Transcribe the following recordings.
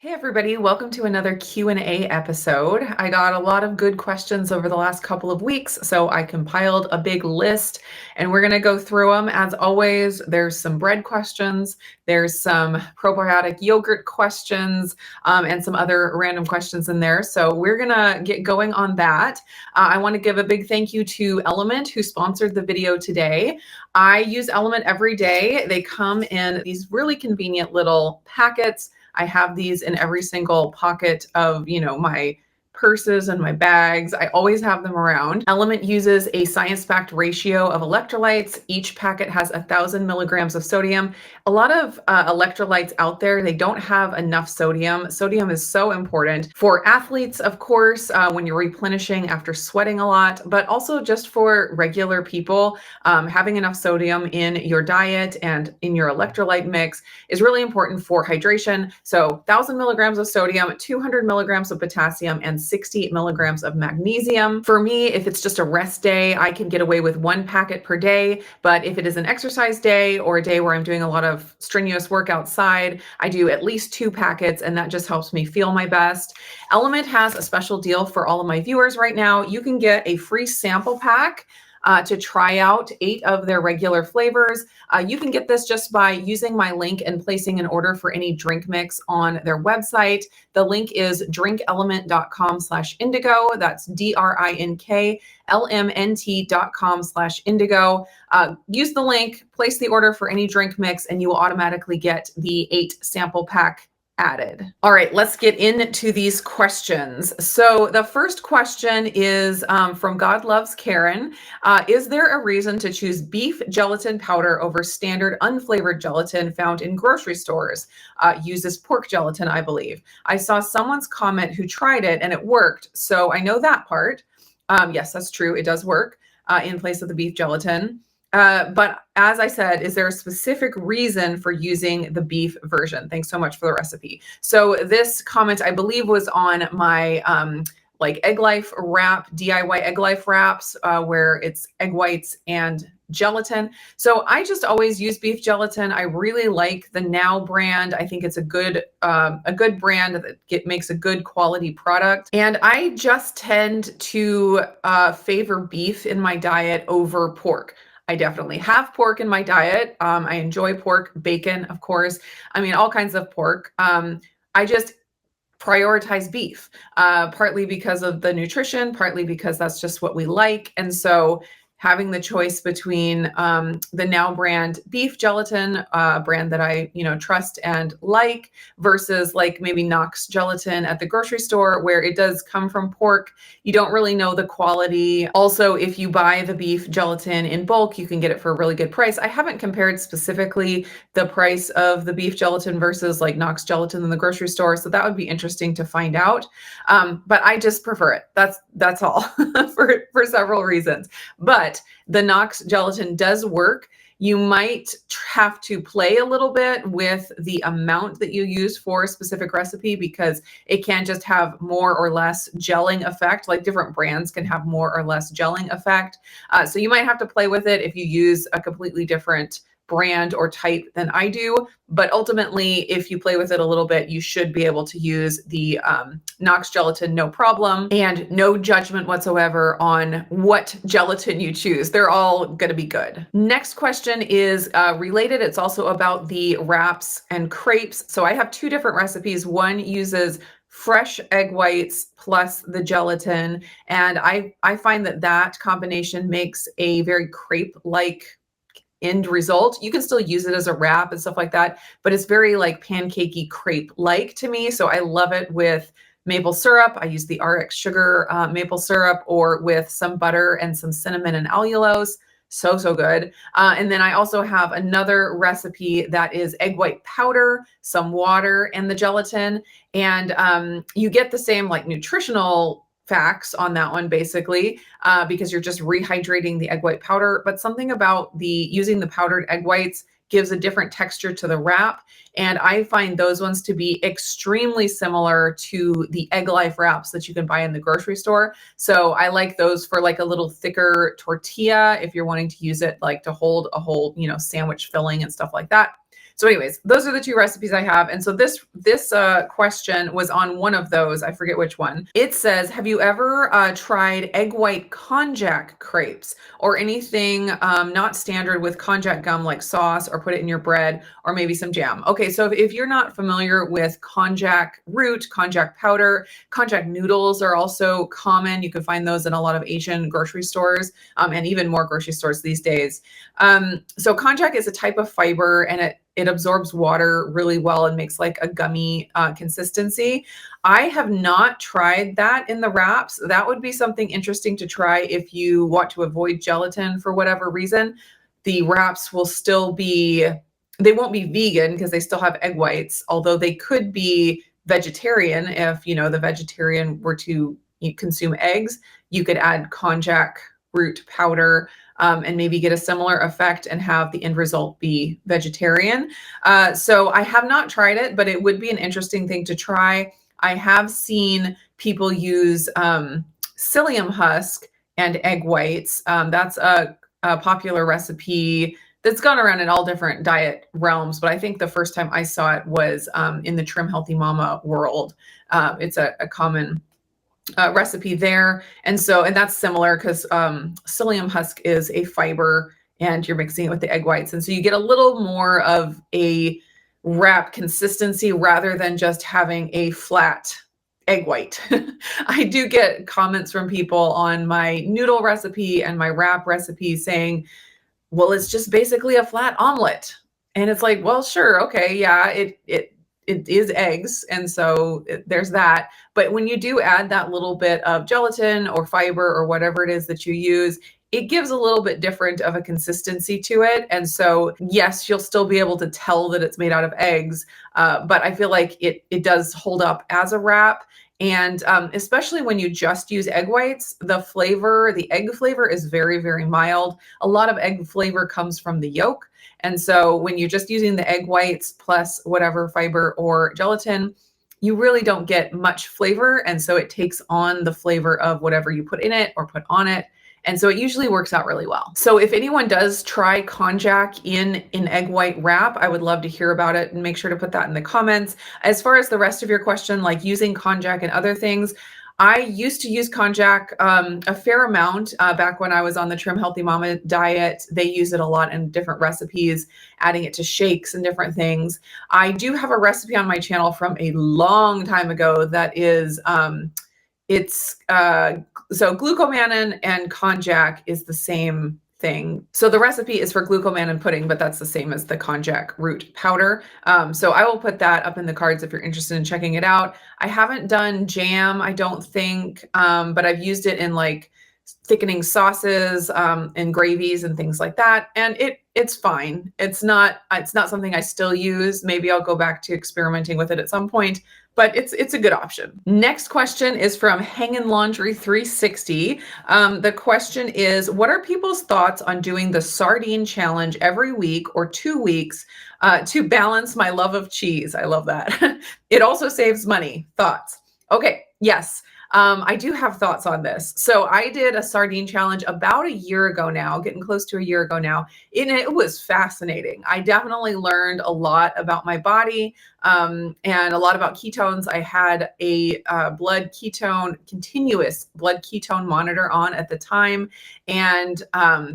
Hey everybody, welcome to another Q&A episode. I got a lot of good questions over the last couple of weeks, so I compiled a big list and we're going to go through them. As always, there's some bread questions, there's some probiotic yogurt questions, and some other random questions in there. So we're going to get going on that. I want to give a big thank you to Element, who sponsored the video today. I use Element every day. They come in these really convenient little packets. I have these in every single pocket of, my purses and my bags. I always have them around. Element uses a science-backed ratio of electrolytes. Each packet has 1,000 milligrams of sodium. A lot of electrolytes out there, they don't have enough sodium. Sodium is so important for athletes, of course, when you're replenishing after sweating a lot, but also just for regular people. Having enough sodium in your diet and in your electrolyte mix is really important for hydration. So 1,000 milligrams of sodium, 200 milligrams of potassium, and 60 milligrams of magnesium. For me, if it's just a rest day, I can get away with 1 packet per day. But if it is an exercise day or a day where I'm doing a lot of strenuous work outside, I do at least 2 packets, and that just helps me feel my best. Element has a special deal for all of my viewers right now. You can get a free sample pack to try out 8 of their regular flavors. You can get this just by using my link and placing an order for any drink mix on their website. The link is drinkelement.com/indigo. That's drinklmnt.com/indigo. Use the link, place the order for any drink mix, and you will automatically get the 8 sample pack added. All right, let's get into these questions. So the first question is from God Loves Karen. Is there a reason to choose beef gelatin powder over standard unflavored gelatin found in grocery stores? Uses pork gelatin, I believe. I saw someone's comment who tried it and it worked, so I know that part. Yes, that's true. It does work in place of the beef gelatin. But as I said, is there a specific reason for using the beef version? Thanks so much for the recipe. So this comment, I believe, was on my like Egg Life wrap, DIY Egg Life wraps, where it's egg whites and gelatin. So I just always use beef gelatin. I really like the Now brand. I think it's a good brand that makes a good quality product. And I just tend to favor beef in my diet over pork. I definitely have pork in my diet. I enjoy pork, bacon, of course. I mean, all kinds of pork. I just prioritize beef, partly because of the nutrition, partly because that's just what we like. And so having the choice between the Now brand beef gelatin, brand that I trust and like, versus like maybe Knox gelatin at the grocery store, where it does come from pork. You don't really know the quality. Also, if you buy the beef gelatin in bulk, you can get it for a really good price. I haven't compared specifically the price of the beef gelatin versus like Knox gelatin in the grocery store, so that would be interesting to find out. But I just prefer it. That's all for several reasons. But the Knox gelatin does work. You might have to play a little bit with the amount that you use for a specific recipe, because it can just have more or less gelling effect. Like different brands can have more or less gelling effect. So you might have to play with it if you use a completely different brand or type than I do. But ultimately, if you play with it a little bit, you should be able to use the Knox gelatin, no problem, and no judgment whatsoever on what gelatin you choose. They're all going to be good. Next question is related. It's also about the wraps and crepes. So I have 2 different recipes. One uses fresh egg whites plus the gelatin, and I find that combination makes a very crepe-like end result. You can still use it as a wrap and stuff like that, but it's very like pancakey crepe-like to me. So I love it with maple syrup. I use the RX sugar maple syrup, or with some butter and some cinnamon and allulose. So good. And then I also have another recipe that is egg white powder, some water, and the gelatin. And you get the same like nutritional facts on that one, basically, because you're just rehydrating the egg white powder. But something about using the powdered egg whites gives a different texture to the wrap. And I find those ones to be extremely similar to the Egg Life wraps that you can buy in the grocery store. So I like those for like a little thicker tortilla, if you're wanting to use it like to hold a whole, sandwich filling and stuff like that. So anyways, those are the 2 recipes I have. And so this question was on one of those. I forget which one. It says, have you ever tried egg white konjac crepes or anything not standard with konjac gum like sauce, or put it in your bread or maybe some jam? Okay, so if you're not familiar with konjac root, konjac powder, konjac noodles are also common. You can find those in a lot of Asian grocery stores and even more grocery stores these days. So konjac is a type of fiber, and it absorbs water really well and makes like a gummy consistency. I have not tried that in the wraps. That would be something interesting to try if you want to avoid gelatin for whatever reason. The wraps will still be, they won't be vegan because they still have egg whites, although they could be vegetarian. If, you know, the vegetarian were to consume eggs, you could add konjac root powder and maybe get a similar effect and have the end result be vegetarian. So I have not tried it, but it would be an interesting thing to try. I have seen people use psyllium husk and egg whites. That's a popular recipe that's gone around in all different diet realms, but I think the first time I saw it was in the Trim Healthy Mama world. It's a common recipe there. And that's similar because psyllium husk is a fiber and you're mixing it with the egg whites. And so you get a little more of a wrap consistency rather than just having a flat egg white. I do get comments from people on my noodle recipe and my wrap recipe saying, well, it's just basically a flat omelet. And it's like, well, sure. Okay. Yeah, it is eggs. And so there's that. But when you do add that little bit of gelatin or fiber or whatever it is that you use, it gives a little bit different of a consistency to it. And so, yes, you'll still be able to tell that it's made out of eggs. But I feel like it does hold up as a wrap. And especially when you just use egg whites, the egg flavor is very, very mild. A lot of egg flavor comes from the yolk. And so when you're just using the egg whites plus whatever fiber or gelatin, you really don't get much flavor. And so it takes on the flavor of whatever you put in it or put on it. And so it usually works out really well. So if anyone does try konjac in an egg white wrap, I would love to hear about it, and make sure to put that in the comments. As far as the rest of your question, like using konjac and other things, I used to use konjac a fair amount back when I was on the Trim Healthy Mama diet. They use it a lot in different recipes, adding it to shakes and different things. I do have a recipe on my channel from a long time ago that is, so glucomannan and konjac is the same thing. So the recipe is for glucomannan pudding, but that's the same as the konjac root powder. So I will put that up in the cards if you're interested in checking it out. I haven't done jam, I don't think, but I've used it in like thickening sauces and gravies and things like that. And it's fine. It's not something I still use. Maybe I'll go back to experimenting with it at some point, but it's a good option. Next question is from Hangin' Laundry 360. The question is, what are people's thoughts on doing the sardine challenge every week or 2 weeks to balance my love of cheese? I love that. It also saves money. Thoughts? Okay. Yes. I do have thoughts on this. So I did a sardine challenge about a year ago now, getting close to a year ago now, and it was fascinating. I definitely learned a lot about my body and a lot about ketones. I had a continuous blood ketone monitor on at the time. And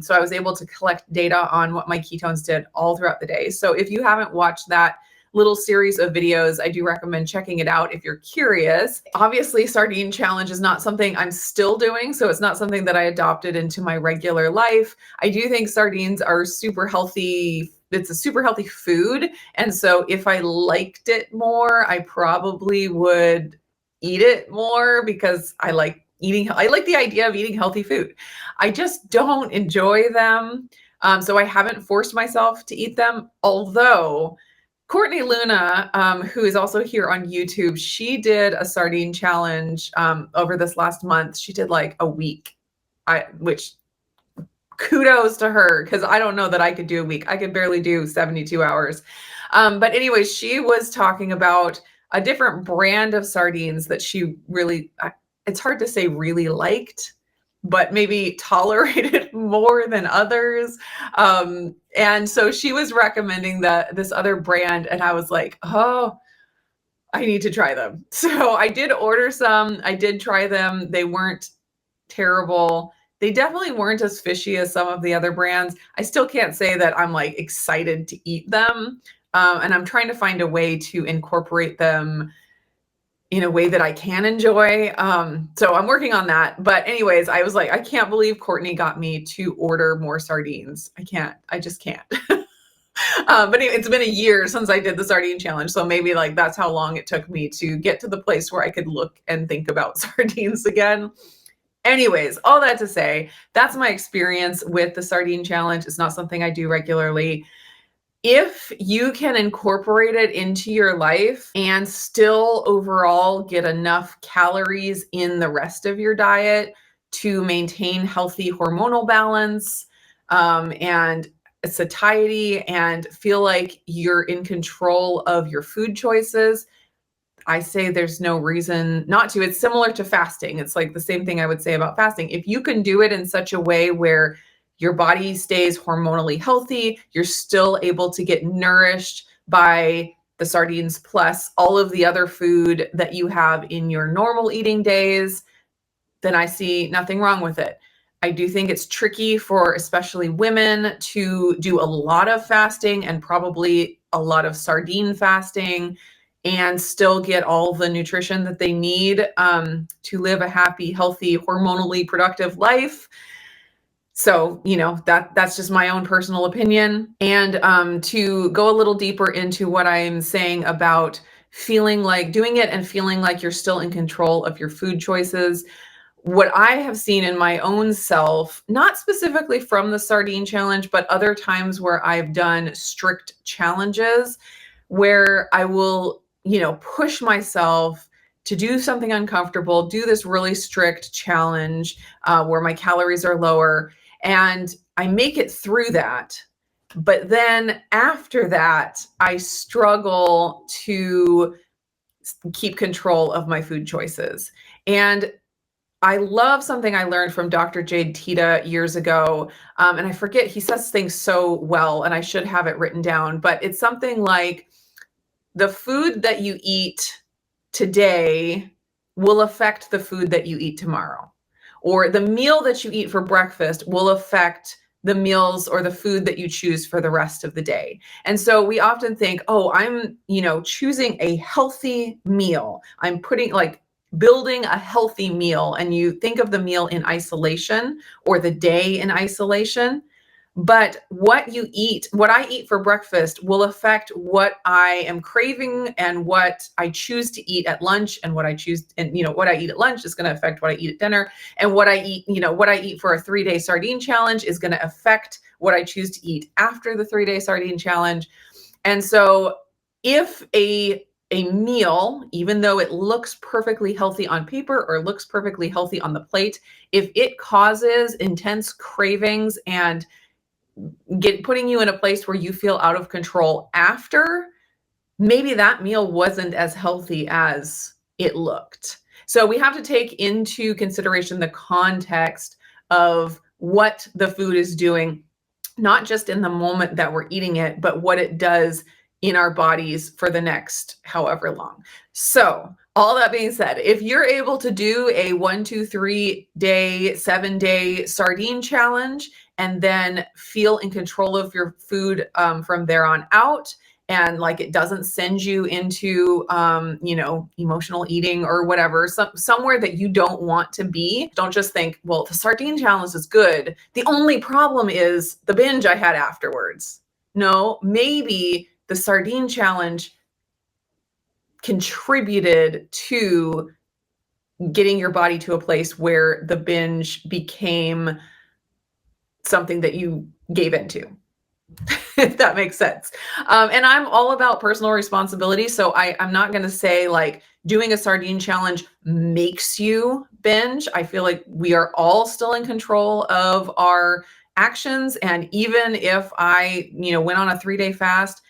so I was able to collect data on what my ketones did all throughout the day. So if you haven't watched that little series of videos, I do recommend checking it out if you're curious. Obviously, sardine challenge is not something I'm still doing, so it's not something that I adopted into my regular life. I do think sardines are super healthy. It's a super healthy food. And so if I liked it more, I probably would eat it more because I like the idea of eating healthy food. I just don't enjoy them. So I haven't forced myself to eat them, although Courtney Luna, who is also here on YouTube, she did a sardine challenge over this last month. She did like a week, which kudos to her, because I don't know that I could do a week. I could barely do 72 hours. But anyway, she was talking about a different brand of sardines that she really, it's hard to say really liked, but maybe tolerate it more than others. And so she was recommending this other brand, and I was like, oh, I need to try them. So I did order some. I did try them. They weren't terrible. They definitely weren't as fishy as some of the other brands. I still can't say that I'm like excited to eat them. And I'm trying to find a way to incorporate them in a way that I can enjoy. So I'm working on that. But anyways, I was like, I can't believe Courtney got me to order more sardines. I just can't. But it's been a year since I did the sardine challenge. So maybe like that's how long it took me to get to the place where I could look and think about sardines again. Anyways, all that to say, that's my experience with the sardine challenge. It's not something I do regularly. If you can incorporate it into your life and still overall get enough calories in the rest of your diet to maintain healthy hormonal balance, and satiety, and feel like you're in control of your food choices, I say there's no reason not to. It's similar to fasting. It's like the same thing I would say about fasting. If you can do it in such a way where your body stays hormonally healthy, you're still able to get nourished by the sardines plus all of the other food that you have in your normal eating days, then I see nothing wrong with it. I do think it's tricky for especially women to do a lot of fasting and probably a lot of sardine fasting and still get all the nutrition that they need to live a happy, healthy, hormonally productive life. So, that's just my own personal opinion. And to go a little deeper into what I'm saying about feeling like doing it and feeling like you're still in control of your food choices, what I have seen in my own self, not specifically from the sardine challenge, but other times where I've done strict challenges where I will, push myself to do something uncomfortable, do this really strict challenge where my calories are lower, and I make it through that. But then after that, I struggle to keep control of my food choices. And I love something I learned from Dr. Jade Teta years ago. And I forget, he says things so well, and I should have it written down, but it's something like the food that you eat today will affect the food that you eat tomorrow, or the meal that you eat for breakfast will affect the meals or the food that you choose for the rest of the day. And so we often think, oh, I'm, choosing a healthy meal. I'm building a healthy meal, and you think of the meal in isolation or the day in isolation. But what I eat for breakfast will affect what I am craving and what I choose to eat at lunch, and what I eat at lunch is going to affect what I eat at dinner, and what I eat for a 3-day sardine challenge is going to affect what I choose to eat after the 3-day sardine challenge. And so if a meal, even though it looks perfectly healthy on paper or looks perfectly healthy on the plate, if it causes intense cravings and putting you in a place where you feel out of control after, maybe that meal wasn't as healthy as it looked. So we have to take into consideration the context of what the food is doing, not just in the moment that we're eating it, but what it does in our bodies for the next however long. So all that being said, if you're able to do a 1, 2, 3 day, 7-day sardine challenge, and then feel in control of your food from there on out, and like it doesn't send you into emotional eating or whatever, somewhere that you don't want to be, don't just think, well, the sardine challenge is good, the only problem is the binge I had afterwards. No, maybe the sardine challenge contributed to getting your body to a place where the binge became something that you gave into, if that makes sense. And I'm all about personal responsibility. So I'm not going to say like doing a sardine challenge makes you binge. I feel like we are all still in control of our actions. And even if I, went on a 3-day fast,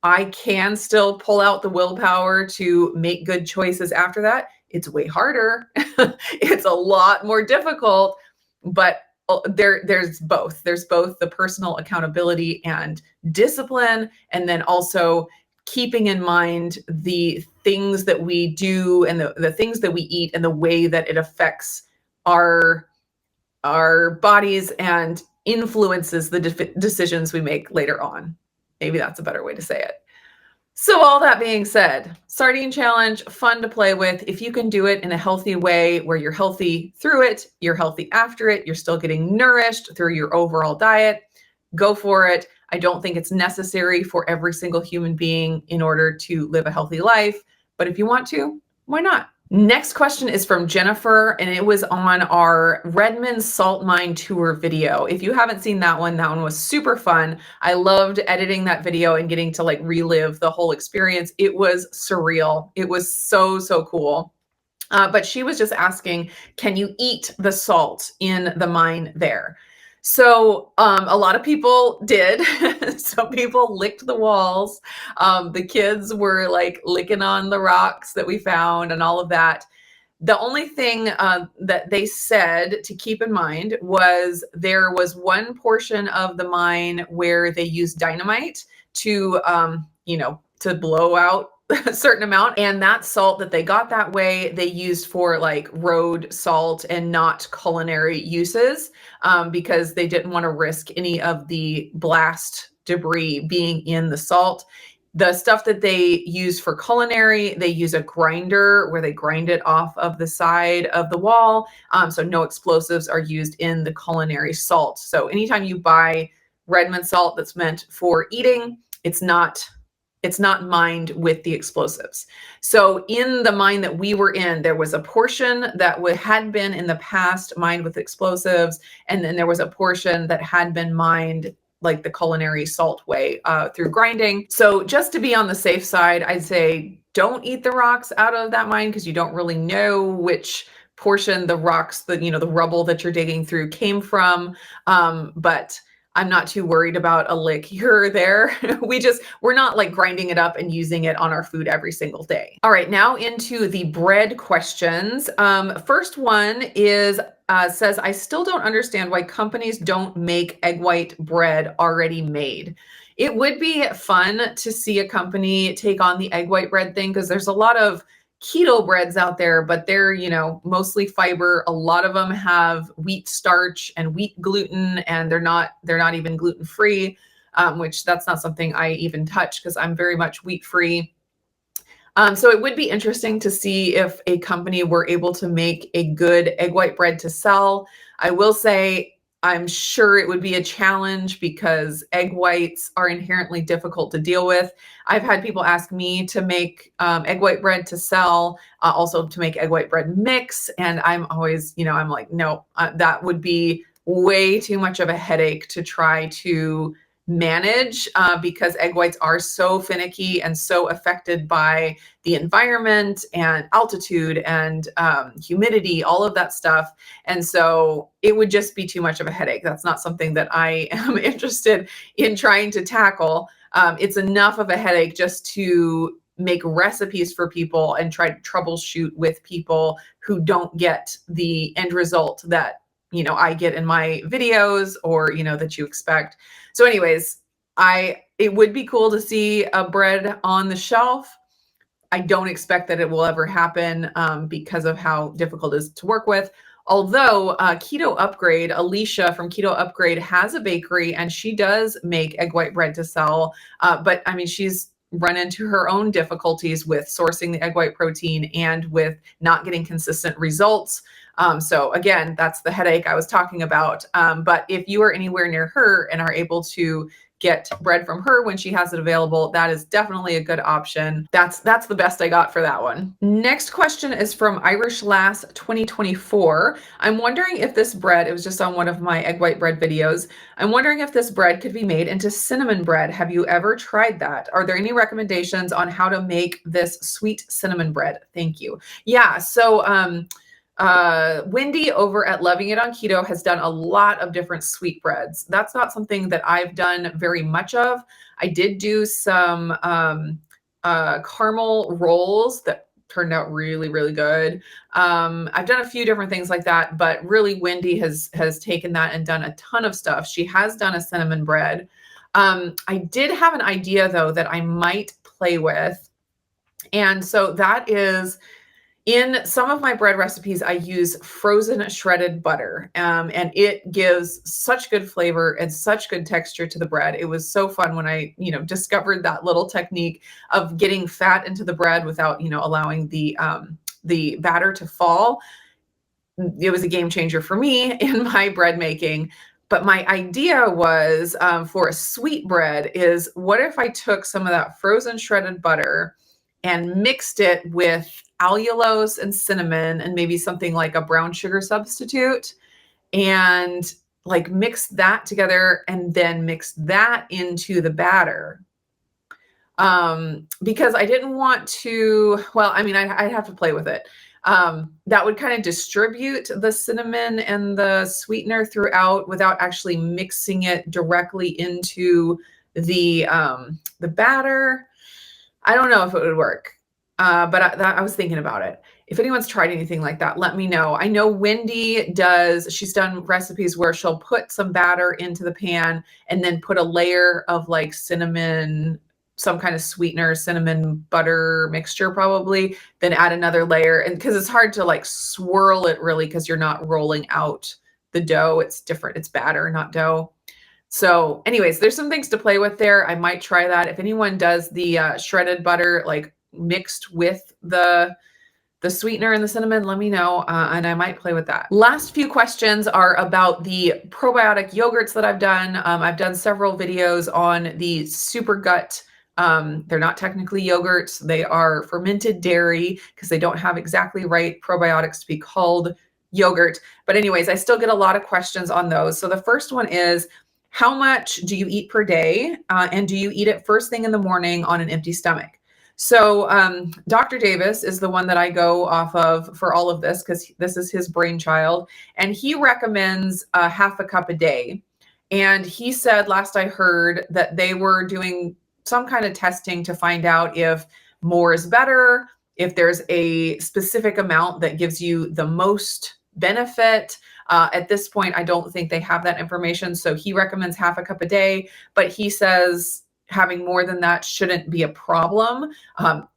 I can still pull out the willpower to make good choices after that. It's way harder. It's a lot more difficult, But there's both. There's both the personal accountability and discipline, and then also keeping in mind the things that we do and the things that we eat and the way that it affects our bodies and influences the decisions we make later on. Maybe that's a better way to say it. So all that being said, sardine challenge, fun to play with. If you can do it in a healthy way where you're healthy through it, you're healthy after it, you're still getting nourished through your overall diet, go for it. I don't think it's necessary for every single human being in order to live a healthy life. But if you want to, why not? Next question is from Jennifer, and it was on our Redmond salt mine tour video. If you haven't seen that one was super fun. I loved editing that video and getting to like relive the whole experience. It was surreal. It was so, so cool. But she was just asking, can you eat the salt in the mine there? So a lot of people did. Some people licked the walls. The kids were like licking on the rocks that we found and all of that. The only thing that they said to keep in mind was there was one portion of the mine where they used dynamite to, to blow out a certain amount, and that salt that they got that way they used for like road salt and not culinary uses, because they didn't want to risk any of the blast debris being in the salt. The stuff that they use for culinary, they use a grinder where they grind it off of the side of the wall, so no explosives are used in the culinary salt. So anytime you buy Redmond salt that's meant for eating, it's not mined with the explosives. So in the mine that we were in, there was a portion that had been in the past mined with explosives, and then there was a portion that had been mined like the culinary salt way, through grinding. So just to be on the safe side, I'd say don't eat the rocks out of that mine, because you don't really know which portion the rocks, the rubble that you're digging through came from. But I'm not too worried about a lick here or there. We're not like grinding it up and using it on our food every single day. All right, now into the bread questions. First one is, says, I still don't understand why companies don't make egg white bread already made. It would be fun to see a company take on the egg white bread thing, because there's a lot of keto breads out there, but they're, mostly fiber. A lot of them have wheat starch and wheat gluten, and they're not even gluten free, which that's not something I even touch because I'm very much wheat free. So it would be interesting to see if a company were able to make a good egg white bread to sell. I will say, I'm sure it would be a challenge because egg whites are inherently difficult to deal with. I've had people ask me to make egg white bread to sell, also to make egg white bread mix. And I'm always, I'm like, no, that would be way too much of a headache to try to manage, because egg whites are so finicky and so affected by the environment and altitude and humidity, all of that stuff. And so it would just be too much of a headache. That's not something that I am interested in trying to tackle. It's enough of a headache just to make recipes for people and try to troubleshoot with people who don't get the end result that I get in my videos or, that you expect. So anyways, it would be cool to see a bread on the shelf. I don't expect that it will ever happen, because of how difficult it is to work with. Although Keto Upgrade, Alicia from Keto Upgrade has a bakery and she does make egg white bread to sell. But I mean, she's run into her own difficulties with sourcing the egg white protein and with not getting consistent results. So again, that's the headache I was talking about. But if you are anywhere near her and are able to get bread from her when she has it available, that is definitely a good option. That's the best I got for that one. Next question is from Irish Lass 2024. I'm wondering if this bread, it was just on one of my egg white bread videos. I'm wondering if this bread could be made into cinnamon bread. Have you ever tried that? Are there any recommendations on how to make this sweet cinnamon bread? Thank you. Yeah, so Wendy over at Loving It on Keto has done a lot of different sweet breads. That's not something that I've done very much of. I did do some caramel rolls that turned out really, really good. I've done a few different things like that, but really Wendy has taken that and done a ton of stuff. She has done a cinnamon bread. I did have an idea though that I might play with. And so that is, in some of my bread recipes, I use frozen shredded butter, and it gives such good flavor and such good texture to the bread. It was so fun when I, discovered that little technique of getting fat into the bread without, allowing the batter to fall. It was a game changer for me in my bread making. But my idea was, for a sweet bread is, what if I took some of that frozen shredded butter and mixed it with allulose and cinnamon and maybe something like a brown sugar substitute, and like mix that together and then mix that into the batter. Because I didn't want to, well, I mean, I'd have to play with it. That would kind of distribute the cinnamon and the sweetener throughout without actually mixing it directly into the batter. I don't know if it would work, but I was thinking about it. If anyone's tried anything like that, let me know. I know Wendy does. She's done recipes where she'll put some batter into the pan and then put a layer of like cinnamon, some kind of sweetener, cinnamon butter mixture probably, then add another layer. And because it's hard to like swirl it really, because you're not rolling out the dough. It's different. It's batter, not dough. So anyways, there's some things to play with there. I might try that. If anyone does the shredded butter, like mixed with the sweetener and the cinnamon, let me know, and I might play with that. Last few questions are about the probiotic yogurts that I've done. I've done several videos on the Super Gut. They're not technically yogurts. They are fermented dairy because they don't have exactly right probiotics to be called yogurt. But anyways, I still get a lot of questions on those. So the first one is, how much do you eat per day? And do you eat it first thing in the morning on an empty stomach? So Dr. Davis is the one that I go off of for all of this, because this is his brainchild. And he recommends half a cup a day. And he said, last I heard, that they were doing some kind of testing to find out if more is better, if there's a specific amount that gives you the most benefit. At this point, I don't think they have that information. So he recommends half a cup a day, but he says having more than that shouldn't be a problem.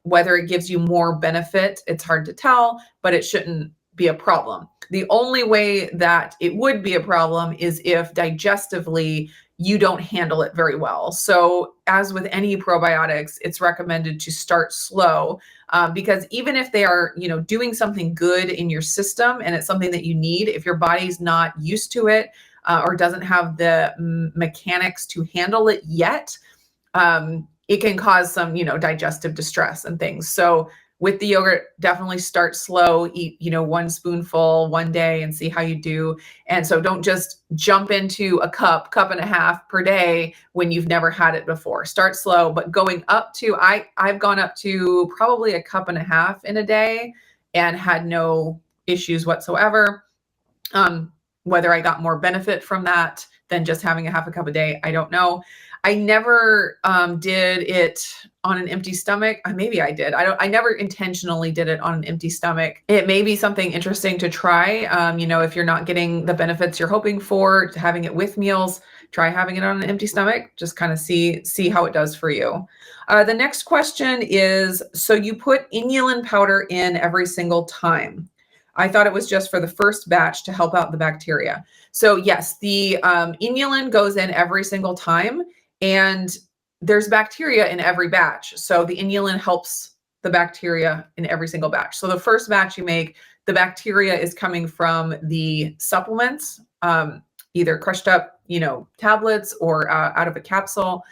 Whether it gives you more benefit, it's hard to tell, but it shouldn't be a problem. The only way that it would be a problem is if digestively you don't handle it very well. So as with any probiotics, it's recommended to start slow, because even if they are, doing something good in your system and it's something that you need, if your body's not used to it, or doesn't have the mechanics to handle it yet, it can cause some, digestive distress and things. So with the yogurt, definitely start slow, eat, one spoonful one day and see how you do. And so don't just jump into a cup and a half per day when you've never had it before. Start slow, but going up to, I've gone up to probably a cup and a half in a day and had no issues whatsoever. Whether I got more benefit from that than just having a half a cup a day, I don't know. I never did it on an empty stomach. Maybe I did. I never intentionally did it on an empty stomach. It may be something interesting to try. If you're not getting the benefits you're hoping for, having it with meals, try having it on an empty stomach. Just kind of see how it does for you. The next question is, so you put inulin powder in every single time. I thought it was just for the first batch to help out the bacteria. So yes, the inulin goes in every single time. And there's bacteria in every batch. So the inulin helps the bacteria in every single batch. So the first batch you make, the bacteria is coming from the supplements, either crushed up, tablets or out of a capsule.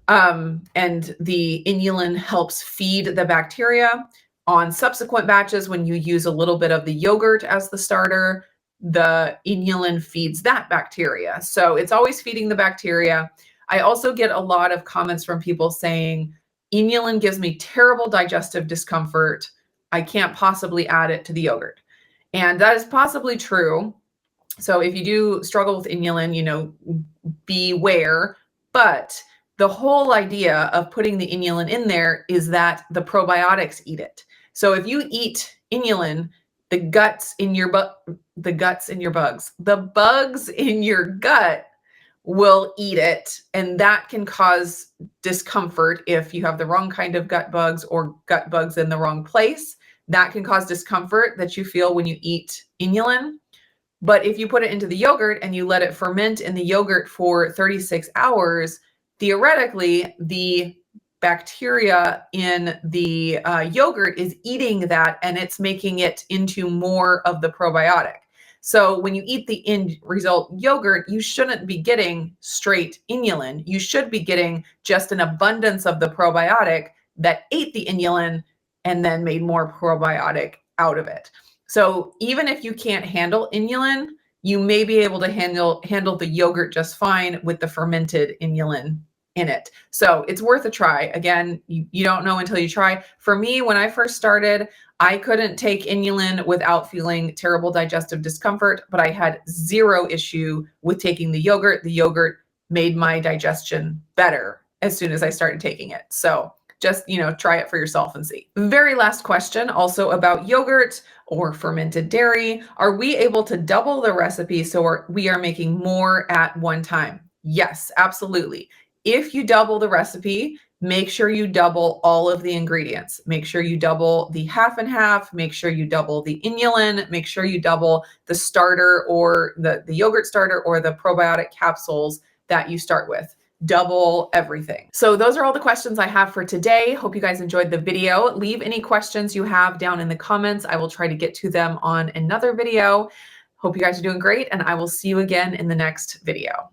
And the inulin helps feed the bacteria. On subsequent batches, when you use a little bit of the yogurt as the starter, the inulin feeds that bacteria. So it's always feeding the bacteria. I also get a lot of comments from people saying, inulin gives me terrible digestive discomfort. I can't possibly add it to the yogurt. And that is possibly true. So if you do struggle with inulin, beware. But the whole idea of putting the inulin in there is that the probiotics eat it. So if you eat inulin, the bugs in your gut will eat it, and that can cause discomfort if you have the wrong kind of gut bugs or gut bugs in the wrong place. That can cause discomfort that you feel when you eat inulin. But if you put it into the yogurt and you let it ferment in the yogurt for 36 hours, theoretically, the bacteria in the yogurt is eating that, and it's making it into more of the probiotic. So when you eat the end result yogurt, you shouldn't be getting straight inulin. You should be getting just an abundance of the probiotic that ate the inulin and then made more probiotic out of it. So even if you can't handle inulin, you may be able to handle the yogurt just fine with the fermented inulin in it. So it's worth a try. Again, you don't know until you try. For me, when I first started, I couldn't take inulin without feeling terrible digestive discomfort, but I had zero issue with taking the yogurt. The yogurt made my digestion better as soon as I started taking it. So just, try it for yourself and see. Very last question, also about yogurt or fermented dairy. Are we able to double the recipe so we are making more at one time? Yes, absolutely. If you double the recipe, make sure you double all of the ingredients. Make sure you double the half and half. Make sure you double the inulin. Make sure you double the starter or the yogurt starter or the probiotic capsules that you start with. Double everything. So those are all the questions I have for today. Hope you guys enjoyed the video. Leave any questions you have down in the comments. I will try to get to them on another video. Hope you guys are doing great, and I will see you again in the next video.